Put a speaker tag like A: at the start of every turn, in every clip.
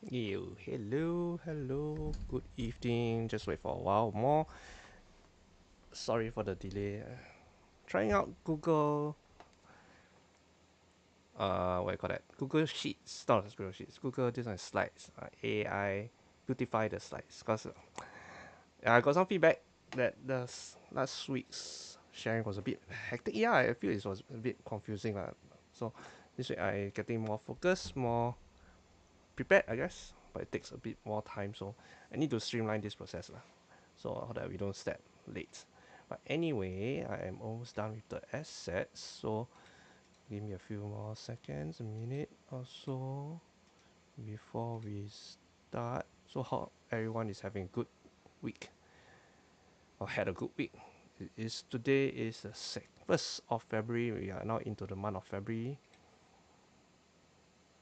A: Hello, good evening. Just wait for a while more. Sorry for the delay. Trying out Google, what you call that? Google Sheets, not Google Sheets. Google this one slides. AI beautify the slides. Cause I got some feedback that last week's sharing was a bit hectic. Yeah, I feel it was a bit confusing lah. So this week I getting more focused, more prepared, I guess. But it takes a bit more time, so I need to streamline this process lah. So that we don't step late. But anyway, I am almost done with the assets, so give me a few more seconds, a minute or so before we start. So how everyone is having a good week or had a good week? Today is the 1st of February. We are now into the month of February.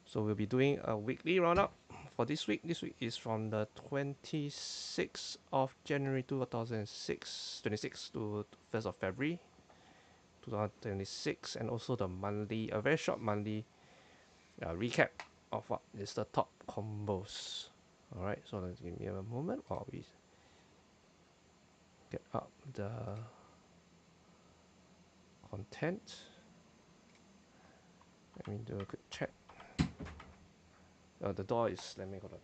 A: So we'll be doing a weekly roundup for this week. This week is from the 26th of January 2026 to 1st of February 2026, and also the monthly, a very short monthly recap of what is the top combos. Alright, so let's give me a moment while we get up the content. Let me do a quick check. The door is, let me go to.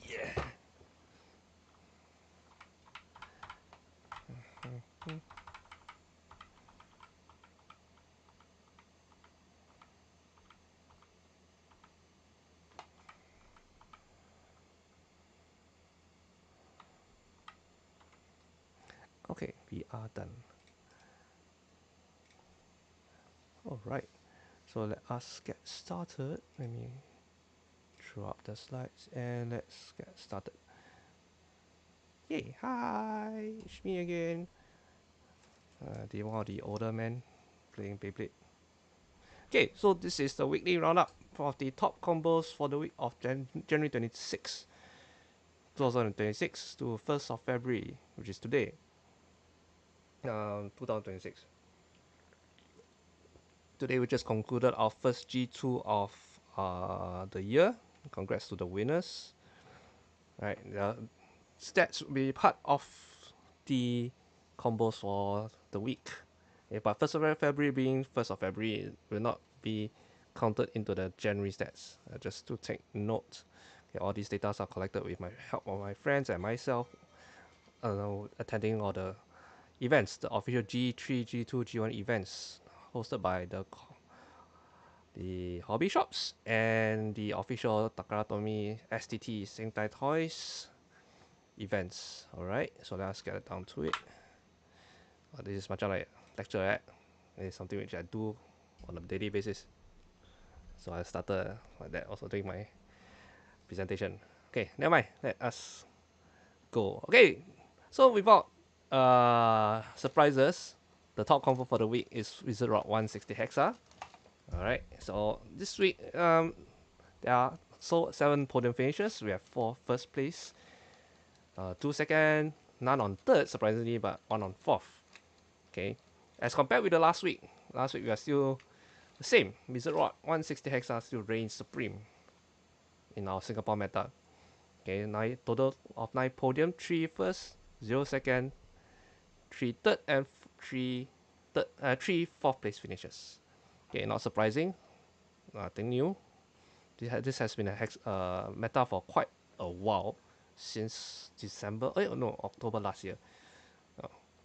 A: Yeah. Okay, we are done. Alright, so let us get started. Let me throw up the slides and let's get started. Yay, hi, it's me again. One of the older men playing Beyblade. Okay, so this is the weekly roundup of the top combos for the week of January 26, 2026 to 1st of February, which is today, 2026. Today we just concluded our first G2 of the year. Congrats to the winners. Right, the stats will be part of the combos for the week. Okay, but 1st of February being 1st of February, it will not be counted into the January stats. Just to take note, okay, all these data are collected with my help of my friends and myself, attending all the events, the official G3, G2, G1 events hosted by the hobby shops and the official Takara Tomy STT Sentai Toys events. Alright, so let's get down to it. This is much like lecture, right? It's something which I do on a daily basis. So I started like that, also doing my presentation. Okay, never mind. Let us go. Okay, so without surprises, the top combo for the week is Wizard Rock 160 Hexa. Alright, so this week there are 7 podium finishes. We have 4 first place, 2 second, none on third, surprisingly, but 1 on fourth. Okay, as compared with the last week we are still the same. Wizard Rod 160 Hexa still reigns supreme in our Singapore meta. Okay, total of 9 podium, 3 first, 0 second, 3 third, and 3 fourth place finishes. Okay, not surprising, nothing new. This has been a meta for quite a while, since December, no, October last year.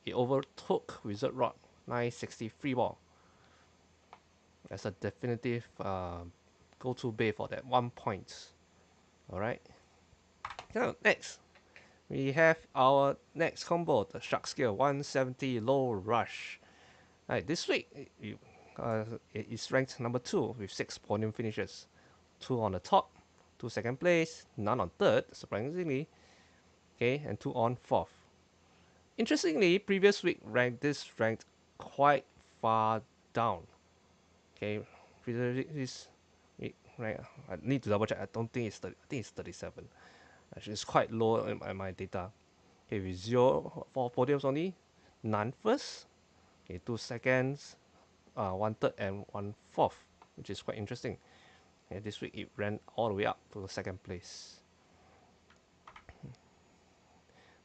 A: It overtook Wizard Rod 963 ball as a definitive go-to bay for that 1 point. Alright. Now, next, we have our next combo, the Shark Scale 170 Low Rush. Alright, this week, it is ranked number 2 with 6 podium finishes. 2 on the top, 2 second place, none on third, surprisingly, okay, and 2 on fourth. Interestingly, previous week ranked quite far down. Okay, this week right. I need to double check. I don't think it's 30, I think it's 37. Actually, it's quite low in my data. Okay, with 4 podiums only, none first. Okay, 2 seconds, 1 third, and 1 fourth, which is quite interesting. And this week it ran all the way up to the second place.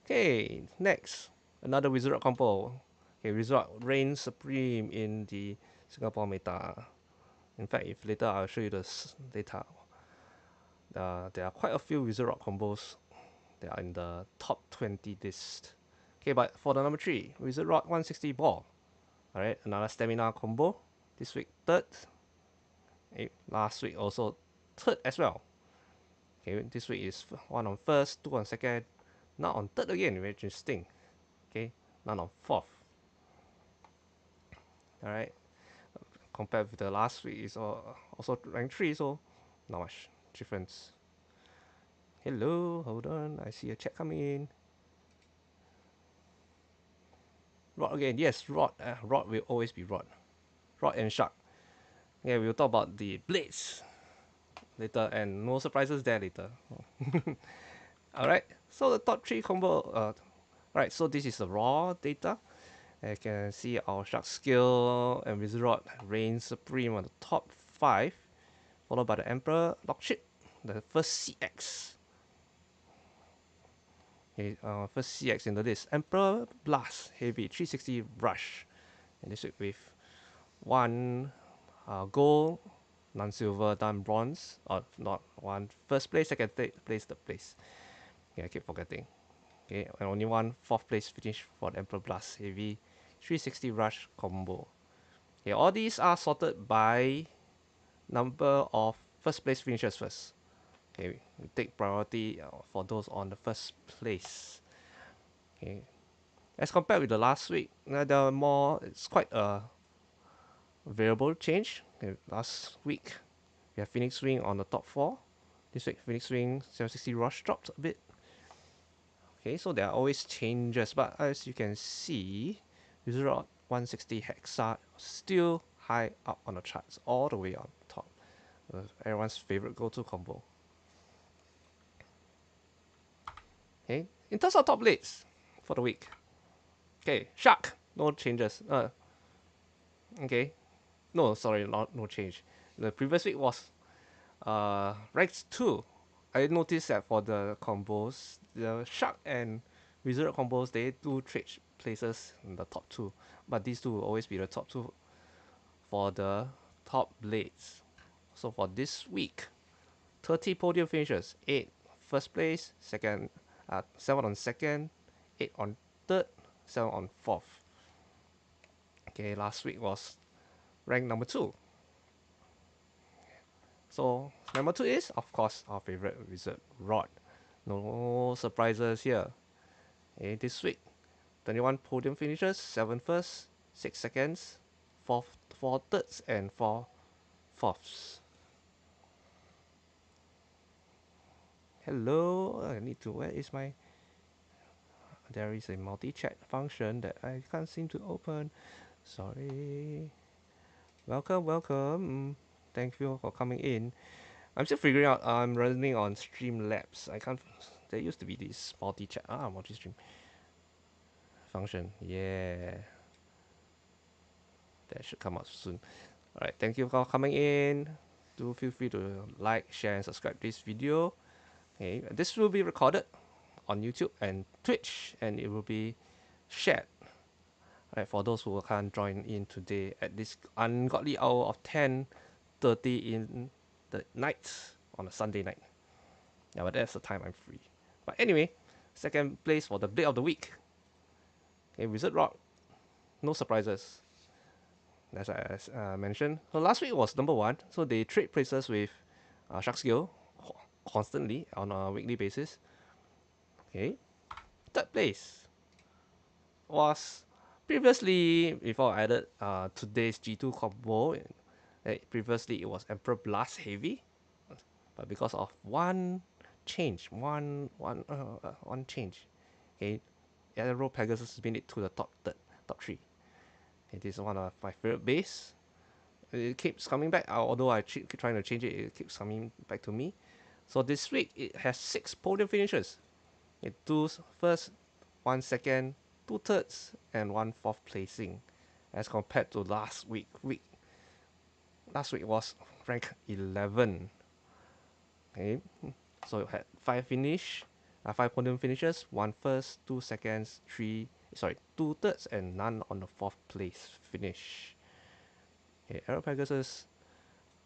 A: Okay, next, another Wizard Rock combo. Okay, Wizard Rock reigns supreme in the Singapore meta. In fact, if later I'll show you the data. There are quite a few Wizard Rock combos. They are in the top 20 list. Okay, but for the number 3, Wizard Rock 160 ball. Alright, another stamina combo. This week, third. Okay, last week also third as well. Okay, this week is one on first, two on second, now on third again, very interesting. Okay, none on fourth. Alright, compared with the last week is also rank 3, so not much difference. Hello, hold on, I see a chat coming in. Rod again, yes, Rod. Rod will always be Rod. Rod and Shark. Yeah, we'll talk about the blades later, and no surprises there later. Alright, so the top 3 combo. Alright, so this is the raw data. You can see our Shark skill and Wizard Rod reigns supreme on the top 5, followed by the Emperor Lockship, the first CX. Okay, first CX in the list. Emperor Blast Heavy 360 Rush. And this week with 1 gold, none silver, none bronze, or not 1 first place, second place, third place. Okay, I keep forgetting. Okay, and only 1 fourth place finish for the Emperor Blast Heavy 360 Rush combo. Okay, all these are sorted by number of first place finishers first. Okay, we take priority for those on the first place. Okay, as compared with the last week, it's quite a variable change. Okay, last week we have Phoenix Wing on the top 4. This week Phoenix Wing 760 Rush dropped a bit. Okay, so there are always changes, but as you can see, Wizard Rock 160 Hexa still high up on the charts, all the way on top. Everyone's favorite go-to combo. Okay, in terms of top blades for the week. Okay, Shark, no changes. Okay, no, sorry, no change. The previous week was ranked 2. I noticed that for the combos, the Shark and Wizard combos, they do trade places in the top 2. But these two will always be the top 2 for the top blades. So for this week, 30 podium finishes, 8 first place, 7 on second, 8 on third, 7 on fourth. Okay, last week was ranked number 2. So number 2 is, of course, our favorite Wizard Rod. No surprises here. Okay, this week, 21 podium finishes, 7 first, 6 seconds, 4 thirds, and 4 fourths. Hello, I need to, where is my, there is a multi-chat function that I can't seem to open. Sorry. Welcome. Thank you for coming in. I'm still figuring out, I'm running on Streamlabs. I can't, there used to be this multi-chat, multi-stream function. Yeah. That should come out soon. Alright, thank you for coming in. Do feel free to like, share, and subscribe to this video. Okay, this will be recorded on YouTube and Twitch, and it will be shared. Right, for those who can't join in today at this ungodly hour of 10:30 in the night on a Sunday night. Yeah, but that's the time I'm free. But anyway, second place for the Blade of the Week. Okay, Wizard Rock. No surprises, as I mentioned. So last week was number 1. So they trade places with Shark Skill constantly on a weekly basis. Okay, third place was previously, before I added today's G2 combo. Previously it was Emperor Blast Heavy, but because of one change, one change, okay, Aero Pegasus made it to the top 3. It is one of my favorite base. It keeps coming back, although I keep trying to change it. It keeps coming back to me. So this week it has 6 podium finishes. It 2 first, 1 second, 2 thirds, and 1 fourth placing, as compared to last week. Last week was rank 11. Okay, so you had five podium finishes, one first, 2 seconds, two thirds, and none on the fourth place finish. Okay, Aero Pegasus,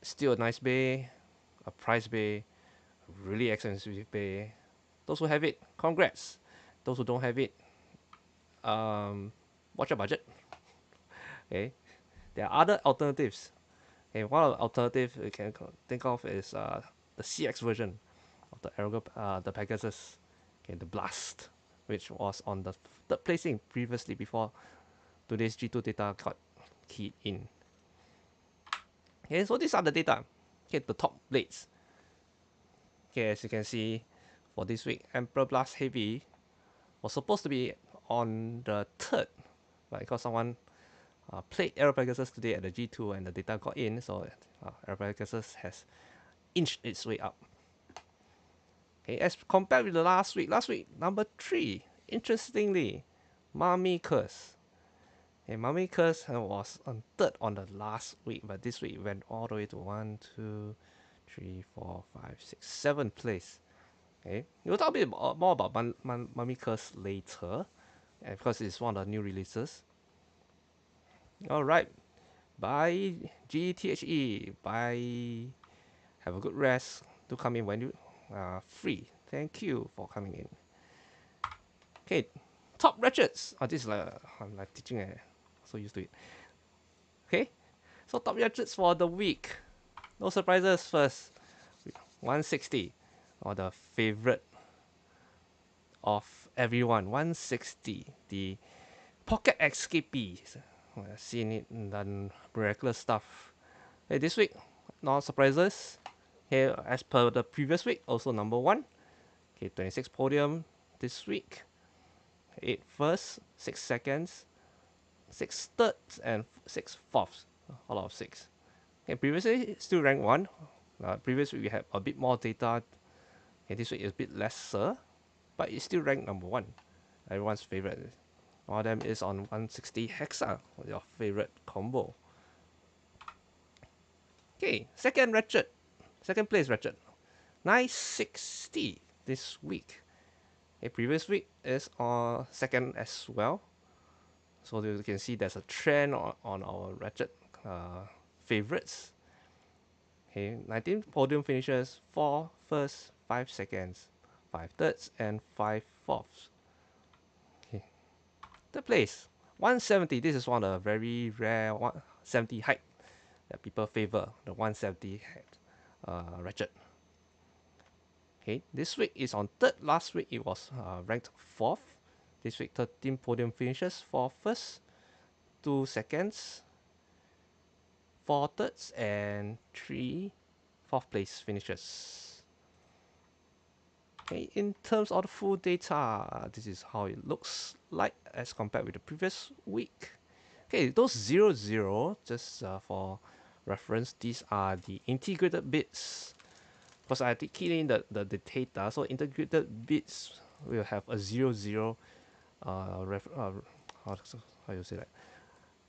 A: still a nice bay, a prize bay, a really expensive bay. Those who have it, congrats. Those who don't have it, watch your budget. Okay, there are other alternatives. Okay, one of the alternatives we can think of is the CX version of the Pegasus. Okay, the Blast, which was on the third placing previously before today's G2 data got keyed in. Okay, so these are the data. Okay, the top blades. Okay, as you can see, for this week, Emperor Blast Heavy was supposed to be on the third, but because someone played Aero Pegasus today at the G2 and the data got in, so Aero Pegasus has inched its way up. Okay, as compared with the last week number 3, interestingly, Mummy Curse. Okay, Mummy Curse was on third on the last week, but this week it went all the way to 1, 2, 3, 4, 5, 6, 7th place. Okay, we'll talk a bit more about Mummy Curse later, because it's one of the new releases. Alright, bye GTHE, bye. Have a good rest. Do come in when you are free. Thank you for coming in. Okay, top ratchets. Oh, this is like I'm like teaching. So used to it. Okay, so top ratchets for the week. No surprises first. 160, or the favorite of everyone. 160, the Pocket Escapee. I've seen it done miraculous stuff. Hey, this week, no surprises. Here, as per the previous week, also number 1. Okay, 26 podium this week. 8 first, 6 seconds, 6 thirds, and 6 fourths. A lot of 6. Okay, previously, still ranked 1. Previous week, we had a bit more data. Okay, this week is a bit lesser, but it's still ranked number 1. Everyone's favorite. One of them is on 160 Hexa, your favorite combo. Okay, second place ratchet. 960 this week. Okay, previous week is on second as well. So you can see there's a trend on our ratchet favorites. Okay, 19 podium finishes, 4 first, 5 seconds, 5 thirds, and 5 fourths. Okay, third place, 170. This is one of the very rare 170 height that people favor, the 170 height ratchet. Okay, this week is on third. Last week it was ranked 4th. This week 13 podium finishes, 4 first, 2 seconds, 4 thirds, and 3 fourth place finishes. Okay, in terms of the full data, this is how it looks like as compared with the previous week. Okay, those 00, just for reference, these are the integrated bits. Because I did key in the data, so integrated bits will have a 00 how you say that,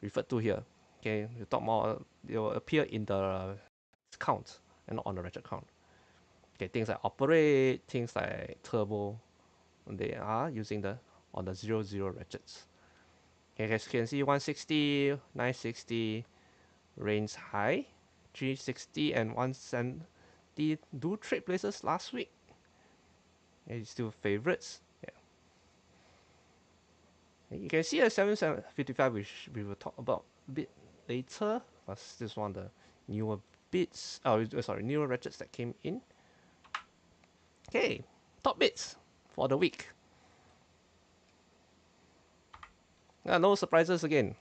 A: referred to here. Okay, you talk more, they will appear in the count and not on the ratchet count. Okay, things like operate, things like turbo, they are using on the 00 ratchets. Okay, as you can see, 160, 960 reigns high, 360 and 170 do trade places last week. It's still favorites. Yeah. You can see a 7755, which we will talk about a bit later. Because this is one of the newer bits. Oh, sorry, newer ratchets that came in. Okay, top bits for the week. No surprises again.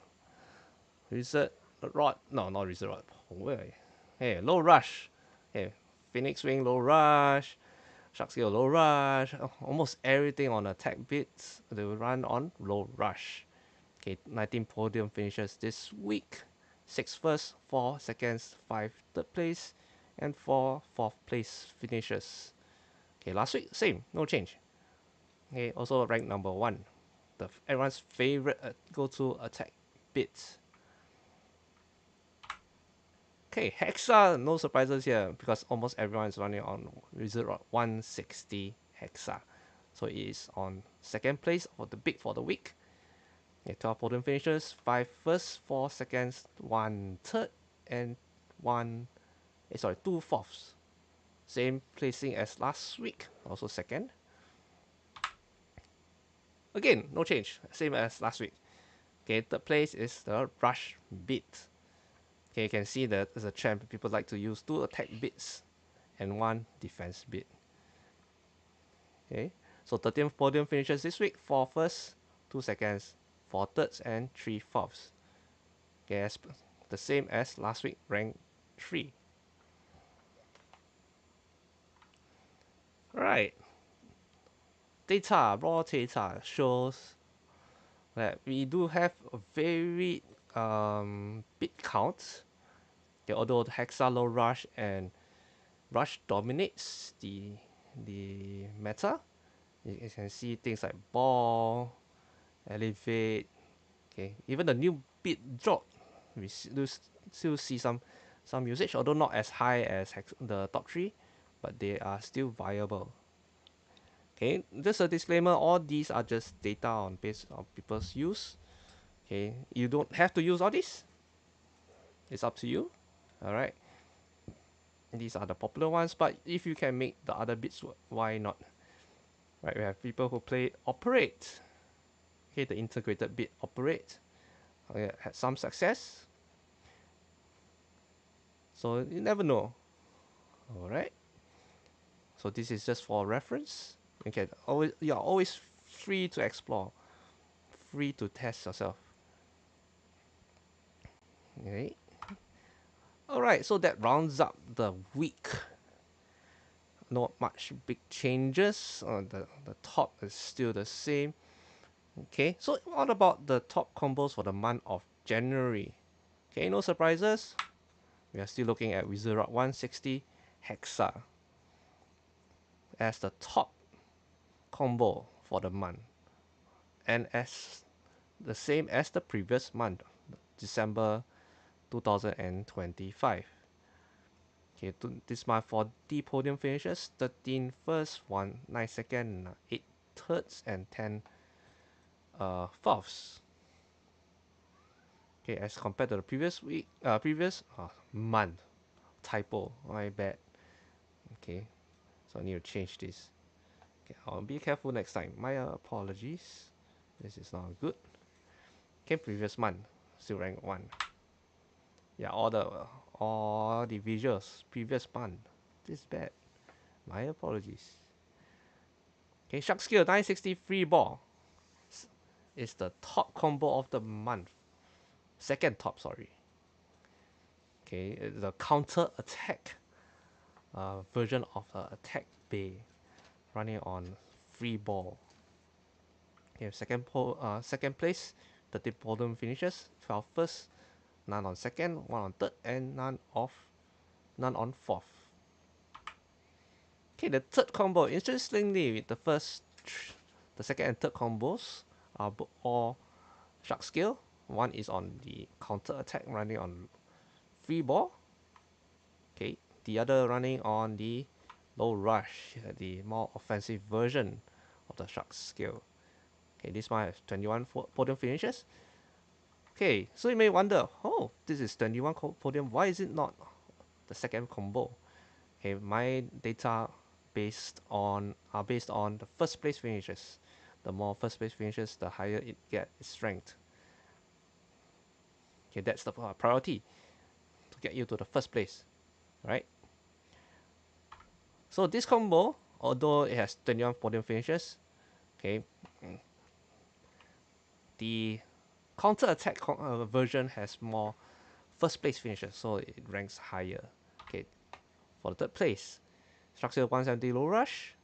A: Reset rod. No, not reset rod. Where? Hey, low rush. Hey, Phoenix Wing low rush. Shark Scale low rush. Almost everything on attack bits they will run on low rush. Okay, 19 podium finishes this week. 6 first, 4 seconds, 5 third place, and 4 fourth place finishes. Okay, last week same, no change. Okay, also ranked number 1. Everyone's favorite go-to attack bits. Okay, Hexa, no surprises here because almost everyone is running on Wizard Rock 160 Hexa. So it is on second place for the big for the week. Okay, 12 podium finishers, 5 first, 4 seconds, 1 third, and 2 fourths. Same placing as last week, also second. Again, no change, same as last week. Okay, third place is the Rush Beat. Okay, you can see that as a trend, people like to use 2 attack bits and 1 defense bit. Okay, so 13th podium finishes this week, 4 first, 2 seconds, 4 thirds, and 3 fourths. Okay, the same as last week, rank 3. Right, raw data shows that we do have a very bit count. Okay, although the Hexa low rush and rush dominates the meta, you can see things like ball, elevate. Okay, even the new bit drop, we do still see some usage, although not as high as the top 3, but they are still viable. Okay, just a disclaimer, all these are just data on based on people's use. Okay, you don't have to use all this. It's up to you. Alright. These are the popular ones, but if you can make the other bits, why not? Right, we have people who play Operate. Okay, the integrated bit Operate. Okay, had some success. So you never know. Alright. So this is just for reference. Okay, you're always free to explore, free to test yourself. Okay. Alright, so that rounds up the week. Not much big changes. The top is still the same. Okay, so what about the top combos for the month of January? Okay, no surprises. We are still looking at Wizard Rock 160 Hexa as the top combo for the month, and as the same as the previous month, December 2025. Okay, this month for the podium finishes: 13 first, 1 9 second, 8 thirds, and 10 fourths. Okay, as compared to the previous month. Typo, my bad. Okay, so I need to change this. Okay, I'll be careful next time. My apologies. This is not good. Okay, previous month, still rank 1. Yeah, all the visuals previous month. This is bad. My apologies. Okay, Shark Skill 963 ball is the top combo of the month. Second top, sorry. Okay, the counter attack version of the attack bay running on free ball. Okay, second place, 30 podium finishes, 12 first, none on second, one on third, and none on fourth. Okay, the third combo, interestingly, the second and third combos are all shark scale. One is on the counter attack running on free ball. Okay, the other running on the low rush, the more offensive version of the shark scale. Okay, this one has 21 podium finishes. Okay, so you may wonder, oh, this is 21 podium. Why is it not the second combo? Okay, my data based on the first place finishes. The more first place finishes, the higher it gets its ranked. Okay, that's the priority to get you to the first place, right? So this combo, although it has 21 podium finishes, okay, the counter attack version has more first place finishes, so it ranks higher. Okay, for the third place, Structure 170 low rush,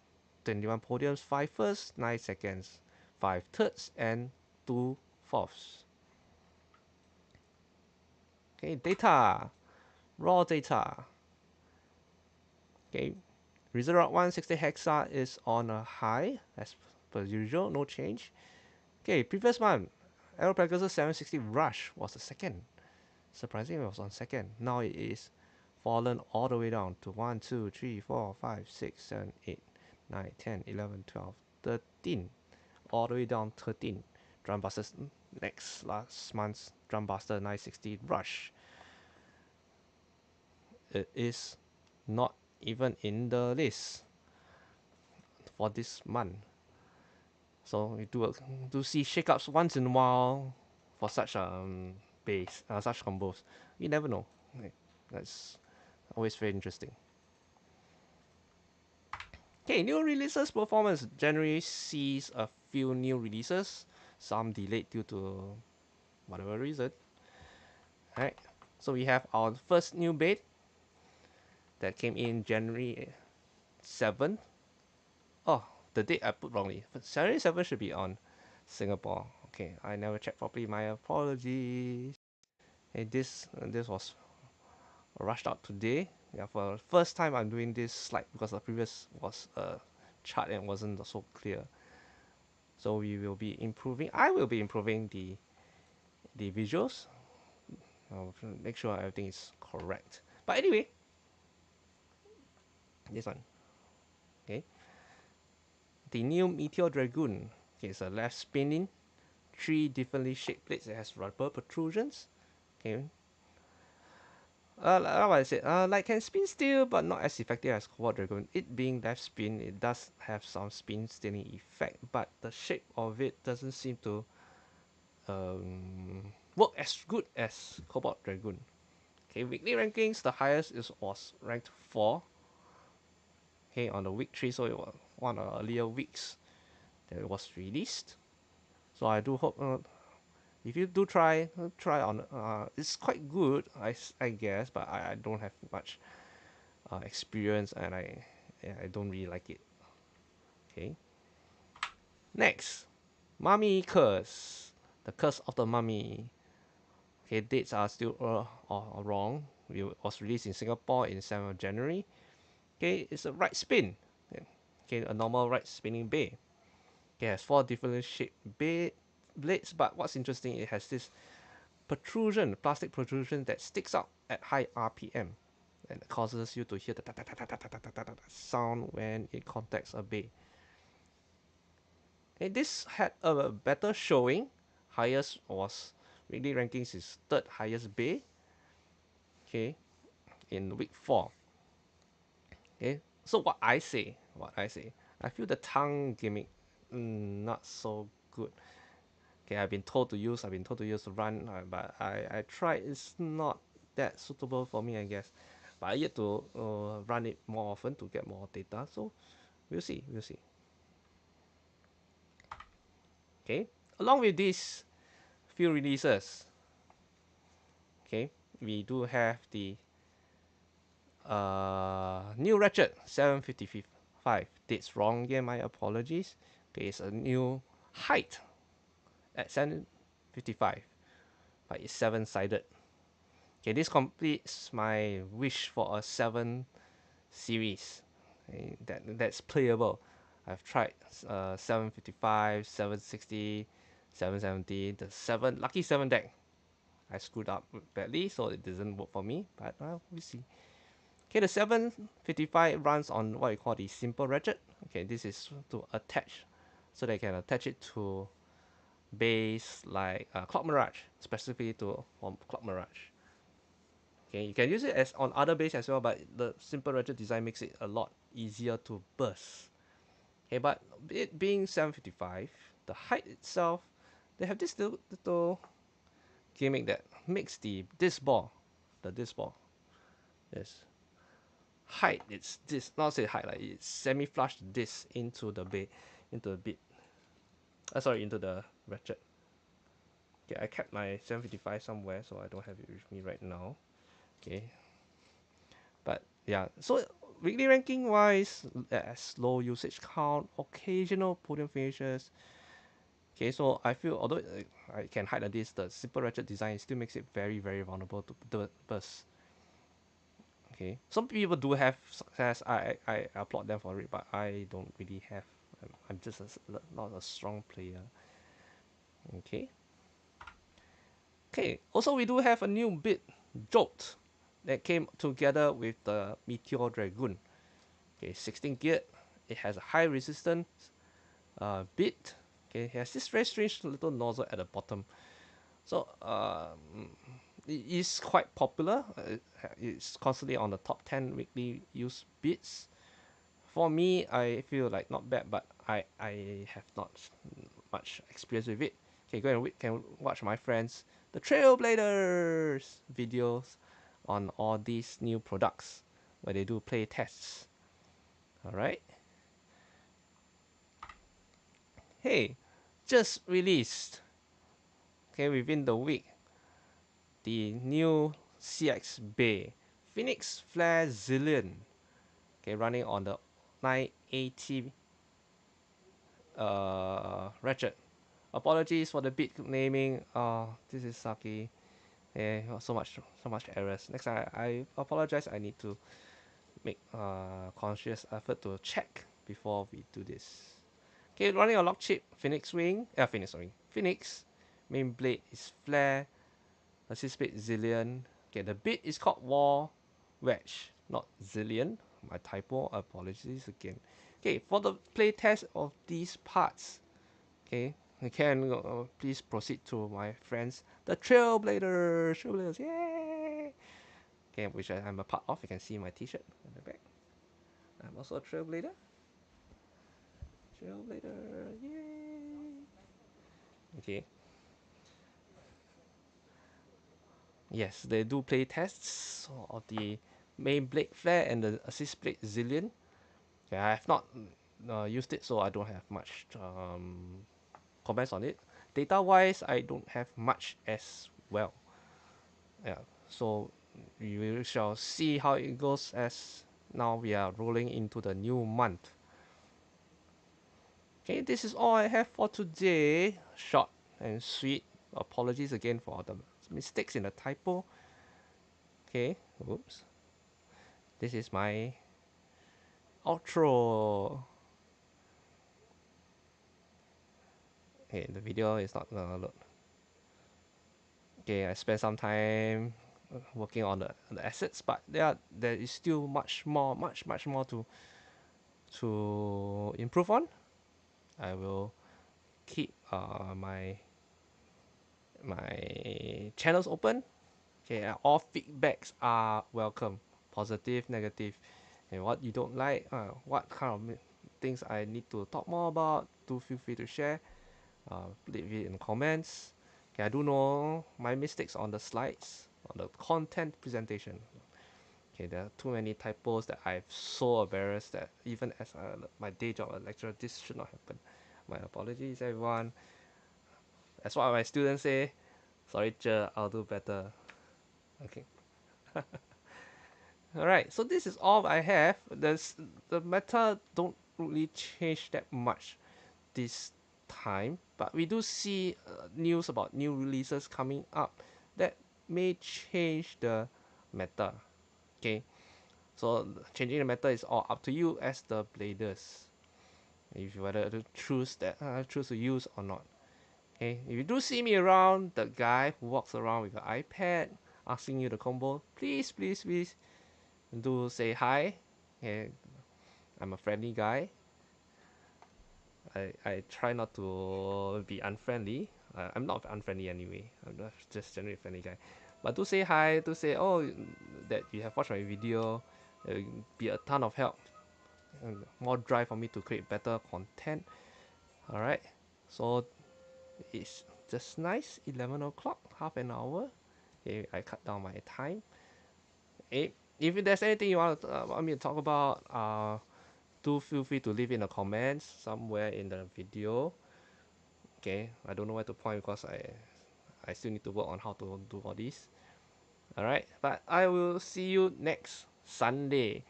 A: 21 podiums, 5 first, 9 seconds, 5 thirds, and 2 fourths. Okay, data, raw data. Okay, Result 160 Hexa is on a high as per usual, no change. Okay, previous month, Aero Pegasus 760 Rush was the second. Surprisingly, it was on second. Now it is fallen all the way down to 1, 2, 3, 4, 5, 6, 7, 8, 9, 10, 11, 12, 13. All the way down 13. Drum Busters next last month's Drum Buster 960 Rush. It is not even in the list for this month. So we do see shakeups once in a while for such such combos. You never know. That's always very interesting. Okay, new releases performance. January sees a few new releases, some delayed due to whatever reason. Alright, so we have our first new bait that came in January 7th. Oh, the date I put wrongly. January 7th should be on Singapore. Okay, I never checked properly. My apologies. Hey, this was rushed out today. Yeah, for the first time I'm doing this slide because the previous was a chart and wasn't so clear. So we will be improving. I will be improving the visuals. I'll make sure everything is correct. But anyway, this one. Okay. The new Meteor Dragoon. Okay, it's a left spinning, 3 differently shaped plates. It has rubber protrusions. Okay. Like I said, like can spin still, but not as effective as Cobalt Dragoon. It being left spin, it does have some spin stealing effect, but the shape of it doesn't seem to work as good as Cobalt Dragoon. Okay, weekly rankings, the highest was ranked 4. Okay, on the week 3, so it was one of the earlier weeks that it was released. So I do hope if you do try on. It's quite good, I guess, but I don't have much experience and I don't really like it. Okay. Next, Mummy Curse, the Curse of the Mummy. Okay, dates are still wrong. It was released in Singapore in 7th of January. Okay, it's a right spin. Okay, a normal right spinning bay. Okay, it has 4 different shaped blades, but what's interesting, it has this plastic protrusion that sticks out at high RPM and causes you to hear the sound when it contacts a bay. Okay, this had a better showing. Highest was weekly rankings is 3rd highest bay. Okay, in week 4. Okay, so what I say, I feel the tongue gimmick not so good. Okay, I've been told to use to run, but I tried. It's not that suitable for me, I guess. But I yet to run it more often to get more data. So we'll see. Okay, along with these few releases, okay, we do have the new ratchet 755. Dates wrong again. My apologies. Okay, it's a new height at 755, but it's 7-sided. Okay, this completes my wish for a 7 series that's playable. I've tried 755, 760, 770, the 7 deck. I screwed up badly, so it doesn't work for me, but we'll see. Okay, the 755 runs on what you call the simple ratchet. Okay, this is to attach, so they can attach it to base like Clock Mirage, specifically to Clock Mirage. Okay, you can use it as on other base as well, but the simple ratchet design makes it a lot easier to burst. Okay, but it being 755, the height itself, they have this little gimmick that makes the disc ball, yes, height. It's this, not say height, like it's semi-flush disc into the bit, into the bit. Into the ratchet. Okay, I kept my 755 somewhere, so I don't have it with me right now. Okay, but yeah, so weekly ranking wise, as low usage count, occasional podium finishes. Okay, so I feel although I can hide this, the simple ratchet design still makes it very vulnerable to the burst. Okay, some people do have success. I applaud them for it, but I don't really have. I'm just not a strong player. Okay. Okay. Also, we do have a new bit, Jolt. that came together with the Meteor Dragoon. Okay, 16 geared. It has a high resistance bit. Okay, it has this very strange little nozzle at the bottom. So it is quite popular. It's constantly on the top 10 weekly used bits. For me, I feel like not bad, but I have not much experience with it. Okay, go and can watch my friends, the Trailbladers videos on all these new products where they do play tests. All right. Hey, just released. Okay, within the week, the new CX Bay Phoenix Flare Zillion. Okay, running on the 980 ratchet. Apologies for the bit naming. This is sucky. So much errors. Next time I apologize. I need to make conscious effort to check before we do this. Okay, running a lock chip, Phoenix. Main blade is flare. Assist blade Zillion. Okay, the bit is called War Wedge, not Zillion. My typo. Apologies again. Okay, for the playtest of these parts, okay, you can please proceed to my friends, the Trailbladers, yay! Okay, which I'm a part of. You can see my T-shirt in the back. I'm also a Trailblader, yay! Okay, yes, they do play tests of the main blade flare and the assist blade Zillion. Okay, I have not used it, so I don't have much comments on it. Data wise, I don't have much as well. Yeah, so we shall see how it goes as now we are rolling into the new month. Okay, this is all I have for today. Short and sweet. Apologies again for the mistakes in the typo. Okay, oops. This is my outro. Okay, the video is not gonna load. Okay, I spent some time working on the assets, but there is still much more to improve on. I will keep my channels open. Okay, all feedbacks are welcome, positive, negative, and what you don't like, what kind of things I need to talk more about. Do feel free to share. Leave it in the comments. Okay, I do know my mistakes on the slides, on the content presentation. Okay, there are too many typos that I'm so embarrassed that even as my day job as a lecturer, this should not happen. My apologies, everyone. That's what my students say. Sorry, Cher, I'll do better. Okay. Alright, so this is all I have. The meta don't really change that much this time, but we do see news about new releases coming up that may change the meta. Okay, so changing the meta is all up to you as the bladers. If you whether to choose to use or not. Okay, if you do see me around, the guy who walks around with an iPad asking you the combo, please do say hi. Okay, I'm a friendly guy. I try not to be unfriendly. I'm not unfriendly anyway. I'm not just generally a friendly guy. But do say hi, do say, oh, that you have watched my video. It will be a ton of help and more drive for me to create better content. Alright, so it's just nice, 11 o'clock, half an hour. Okay, I cut down my time. Okay, if there's anything you want me to talk about, do feel free to leave in the comments somewhere in the video. Okay, I don't know where to point because I still need to work on how to do all this. Alright, but I will see you next Sunday.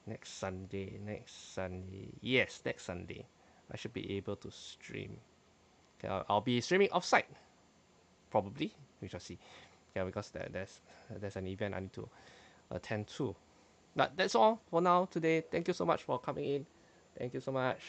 A: Next Sunday. Yes, next Sunday. I should be able to stream. Okay, I'll be streaming offsite. Probably. We shall see. Yeah, because there's an event I need to attend to. But that's all for now today. Thank you so much for coming in. Thank you so much.